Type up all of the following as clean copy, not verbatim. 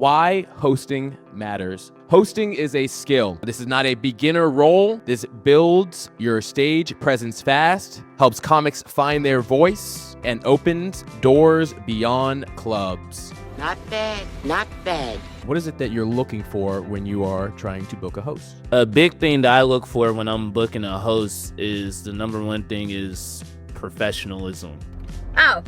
Why hosting matters. Hosting is a skill. This is not a beginner role. This builds your stage presence fast, helps comics find their voice, and opens doors beyond clubs. Not bad, not bad. What is it that you're looking for when you are trying to book a host? A big thing that I look for when I'm booking a host is the number one thing is professionalism. Oh.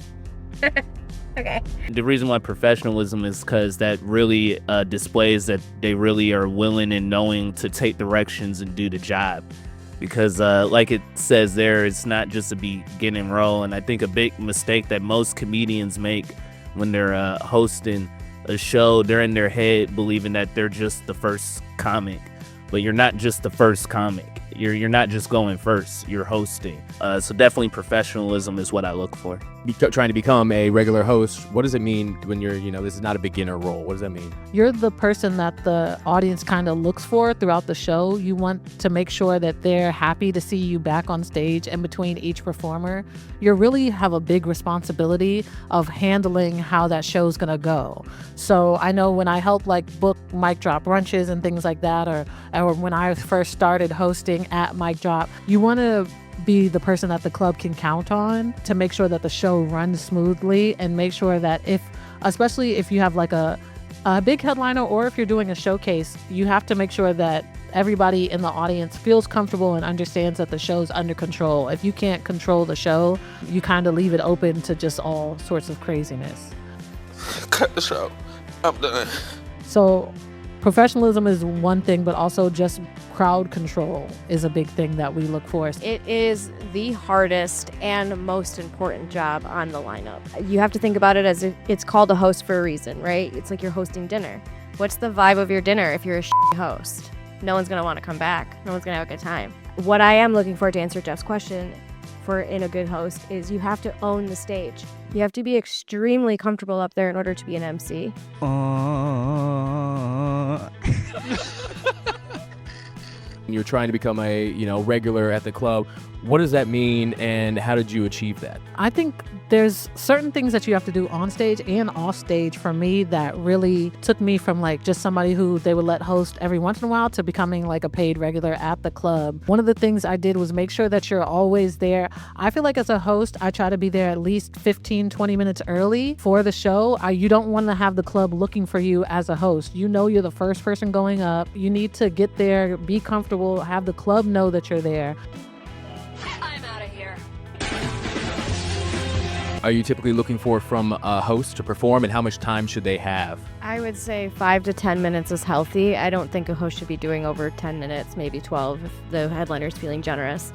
Okay. The reason why professionalism is because that really displays that they really are willing and knowing to take directions and do the job. Because like it says there, it's not just a beginning role. And I think a big mistake that most comedians make when they're hosting a show, they're in their head believing that they're just the first comic. But you're not just the first comic. You're not just going first, you're hosting. So definitely professionalism is what I look for. Trying to become a regular host, what does it mean when you're, this is not a beginner role? What does that mean? You're the person that the audience kind of looks for throughout the show. You want to make sure that they're happy to see you back on stage and between each performer. You really have a big responsibility of handling how that show's gonna go. So I know when I help book mic drop brunches and things like that, or when I first started hosting at Mic Drop, you want to be the person that the club can count on to make sure that the show runs smoothly, and make sure that especially if you have a big headliner, or if you're doing a showcase, you have to make sure that everybody in the audience feels comfortable and understands that the show's under control. If you can't control the show, you kind of leave it open to just all sorts of craziness. Cut the show. I'm done. So professionalism is one thing, but also just crowd control is a big thing that we look for. It is the hardest and most important job on the lineup. You have to think about it as if it's called a host for a reason, right? It's like you're hosting dinner. What's the vibe of your dinner if you're a shitty host? No one's gonna want to come back. No one's gonna have a good time. What I am looking for, to answer Jeff's question, in a good host is you have to own the stage. You have to be extremely comfortable up there in order to be an MC. You're trying to become a, regular at the club. What does that mean, and how did you achieve that? I think there's certain things that you have to do on stage and off stage for me that really took me from just somebody who they would let host every once in a while to becoming a paid regular at the club. One of the things I did was make sure that you're always there. I feel like as a host, I try to be there at least 15, 20 minutes early for the show. You don't want to have the club looking for you as a host. You're the first person going up. You need to get there, be comfortable, have the club know that you're there. I'm out of here. Are you typically looking for from a host to perform, and how much time should they have? I would say 5 to 10 minutes is healthy. I don't think a host should be doing over 10 minutes, maybe 12 if the headliner's feeling generous.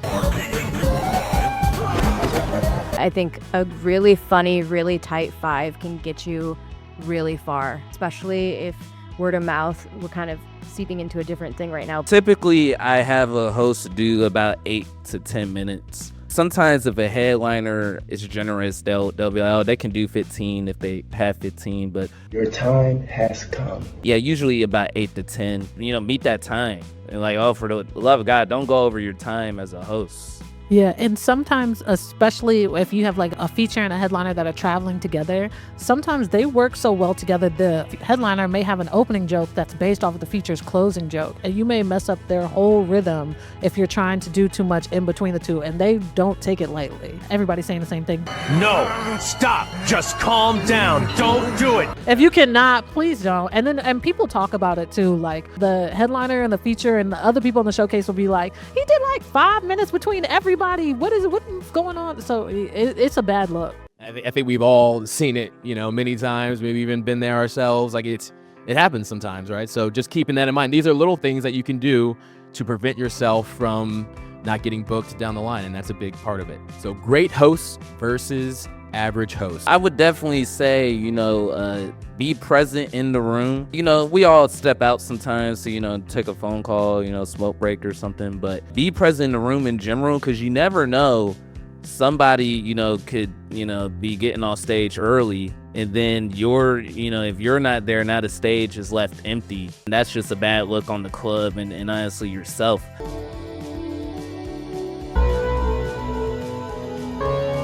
I think a really funny, really tight 5 can get you really far, especially if word of mouth, we're kind of seeping into a different thing right now. Typically, I have a host do about 8 to 10 minutes. Sometimes if a headliner is generous, they'll be like, oh, they can do 15 if they have 15, but your time has come. Yeah, usually about 8 to 10. Meet that time. And for the love of God, don't go over your time as a host. Yeah, and sometimes, especially if you have a feature and a headliner that are traveling together, sometimes they work so well together. The headliner may have an opening joke that's based off of the feature's closing joke, and you may mess up their whole rhythm if you're trying to do too much in between the two, and they don't take it lightly. Everybody's saying the same thing. No, stop, just calm down, don't do it. If you cannot, please don't. And people talk about it too, the headliner and the feature and the other people in the showcase will be like, he did 5 minutes between everybody. What's going on? So it's a bad look. I think we've all seen it, many times, maybe even been there ourselves. It happens sometimes, right? So just keeping that in mind. These are little things that you can do to prevent yourself from not getting booked down the line, and that's a big part of it. So great hosts versus average host. I would definitely say, be present in the room. We all step out sometimes to, take a phone call, smoke break or something, but be present in the room in general, because you never know, somebody, could, be getting off stage early, and then if you're not there, now the stage is left empty. That's just a bad look on the club and honestly yourself.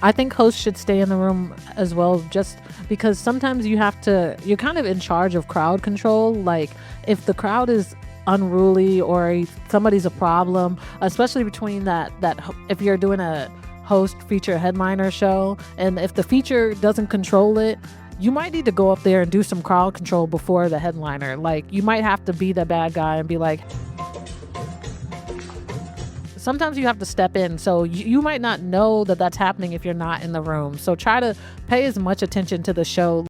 I think hosts should stay in the room as well, just because sometimes you're kind of in charge of crowd control. Like if the crowd is unruly or somebody's a problem, especially between that if you're doing a host feature headliner show, and if the feature doesn't control it, you might need to go up there and do some crowd control before the headliner. Like you might have to be the bad guy and be like, sometimes you have to step in. So you might not know that that's happening if you're not in the room. So try to pay as much attention to the show